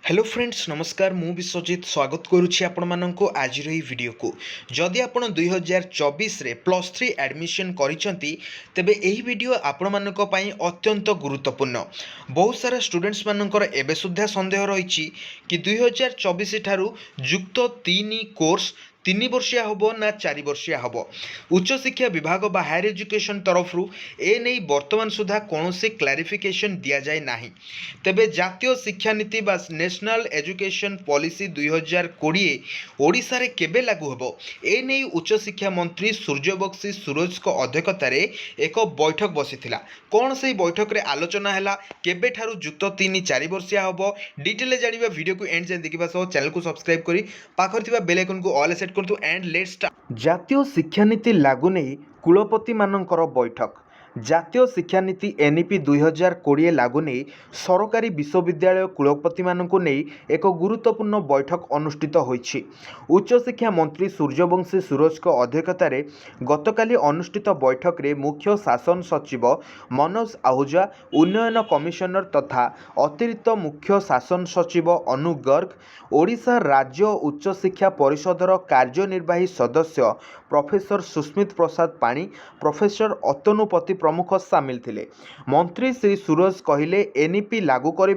Hello friends नमस्कार मु विश्वजित स्वागत करुच्ची आपको आज वीडियो को जदि आप 2024 रे +3 एडमिशन करिसेंती तेबे एही वीडियो आपण मानक पई अत्यंत गुरुत्वपूर्ण। बहुत सारा स्टूडेंट्स मानकर एबे सुद्धा संदेह रही कि 2024 ठारू युक्त 3 कोर्स 3 वर्षिया होबो ना 4 वर्षिया होबो। उच्च शिक्षा विभाग बा हायर एजुकेशन तरफ ए नहीं वर्तमान सुधा कौन से क्लारिफिकेशन दिया जाए नाही। तेबे जातीय शिक्षा नीति बा नेशनल एजुकेशन पॉलिसी 2020 ओडिशा रे केबे लागू होबो ए नहीं उच्च शिक्षा मंत्री सूर्यवंशी सूरज को अध्यक्षतार एक बैठक बसीथिला। कौन से बैठक रे आलोचना हैला केबे ठारू युक्त 3 4 वर्षिया होबो डिटेल जानिबा वीडियो को एंड जाय देखिबा सह चैनल को सब्सक्राइब करी पाखर थिबा बेल आइकन को ऑल सेट करतु एंड लेट्स स्टार्ट। जातीय शिक्षा नीति लागू नहीं कुलपति मानकर बैठक। जातीय शिक्षा नीति एनईपी 2020 लागू नहीं सरकारी विश्वविद्यालय कुलपति मानकु नहीं एक गुरुत्वपूर्ण बैठक अनुष्ठित होईछि। उच्च शिक्षा मंत्री सूर्यवंशी सूरज को अध्यक्षतार गतकाली अनुष्ठित बैठक रे मुख्य शासन सचिव मनोज आहूजा, उन्नयन कमिशनर तथा अतिरिक्त मुख्य शासन सचिव अनु गर्ग, ओडिशा राज्य उच्च शिक्षा परिषदर कार्यनिर्वाही सदस्य प्रोफेसर सुस्मित प्रसाद पाणी, प्रोफेसर अतनुपति प्रमुख सामिल थिले। मंत्री श्री सूरज कहिले एनईपी लागू करने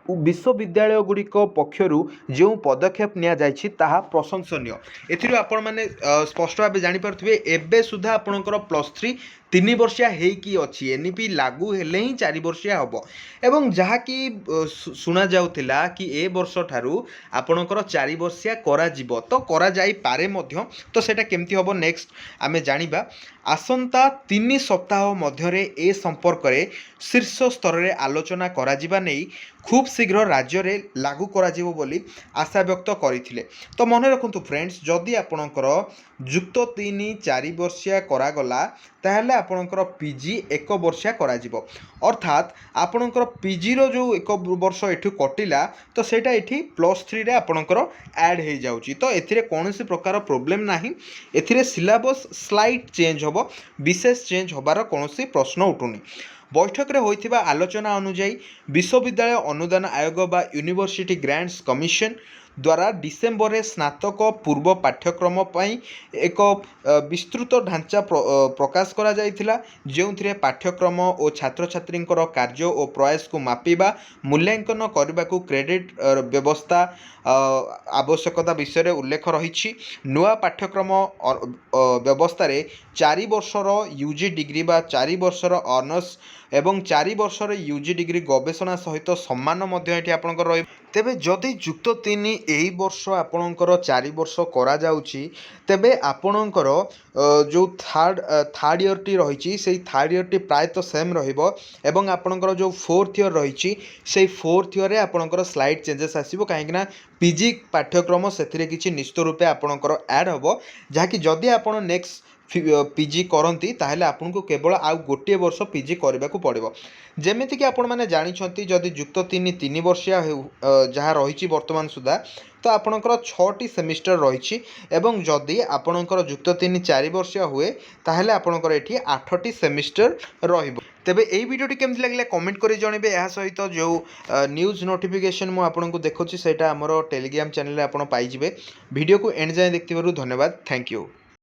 विश्वविद्यालय गुड़िक पक्षरु जो पदक्षेप निया जायछि ताहा प्रशंसनीय। एथिरो आपण माने स्पष्ट भाव जानिपारुथिबे एबे सुधा आपणकर +3 3 वर्षिया हेकी अछि एनईपी लागू हेले ही 4 वर्षिया हबो एवं जहा कि सुना जाउथिला कि ए वर्ष ठारू आपणकर 4 वर्षिया करा जिवो तो करा जाई पारे मध्य। तो सेटा केमती हबो नेक्स्ट आमे जानिबा। आसंता 3 सप्ताह मध्यरे ए संपर्क रे शीर्ष स्तर रे आलोचना करा जिबा नै खूब शीघ्र राज्य रे लागू करा जिवो बोली आशा व्यक्त करिथिले। तो मन रखंतु फ्रेंड्स जदि आपणकर युक्त 3 4 वर्षिया करा गला ताहले आपणकर पीजी 1 वर्षिया करा जिवो अर्थात आपणकर पीजी रो जो 1 वर्ष एठु कटिला तो सेटा एठी +3 रे आपणकर ऐड हे जाउची। तो एथिरे कोनोसी प्रकार प्रॉब्लम नाही। एथिरे सिलेबस स्लाइट चेंज होबो विशेष चेंज होबार कोनोसी प्रश्न उठुनी। बैठक रे होइथिबा आलोचना अनुसार विश्वविद्यालय अनुदान आयोग बा यूनिवर्सिटी ग्रांट्स कमिशन द्वारा डिसेम्बर रे स्नातक पूर्व पाठ्यक्रम पई एक विस्तृत ढांचा प्रकाश करा जायथिला जेउथिरे पाठ्यक्रम और छात्र छात्रींकर कार्य और प्रयास को मापिबा मूल्यांकन करबा को क्रेडिट व्यवस्था आवश्यकता विषय उल्लेख रही। नुआ पाठ्यक्रम व्यवस्था रे 4 वर्षर यूजी डिग्री बा 4 वर्षर ऑनर्स एवं 4 वर्षर यूजी डिग्री गवेषणा सहित सम्मान मध्य एठी आपनकर रही। तेबे जदि युक्त 3 एही वर्ष आपनकर 4 वर्ष करा जाउची तेबे आपनकर जो थर्ड ईयर टी रही से थर्ड ईयर टी प्राय तो सेम रहिबो एवं आपनकर जो फोर्थ ईयर रही से फोर्थ ईयर रे आपनकर स्लाइड चेंजेस आसीबो काहेकि पीजी पाठ्यक्रम से किसी निश्चित रूपे आपनकर ऐड होबो जहाँकि जदि आपण नेक्स्ट पीजी करती ताहले आपन को केवल आउ गोटे वर्ष पीजी करने को पड़ो। जमीक आपण मैंने जानते जदि युक्त 3 वर्षिया जहाँ रही वर्तमान सुधा तो आपणकर 6टी सेमिस्टर रही एवं जदि आपणकर युक्त 3 4 वर्षिया हुए ताहले आपणकर एठी 8टी सेमिस्टर रहिबो। तेबे एई वीडियोटी केमति लागला कमेंट करी जणेबे। या सहित जो न्यूज नोटिफिकेशन मु आपनको देखुची सेटा हमरो टेलीग्राम चैनल रे आपण पाई जिवे। वीडियो को एंड जाय देखथिबारु धन्यवाद। Thank you.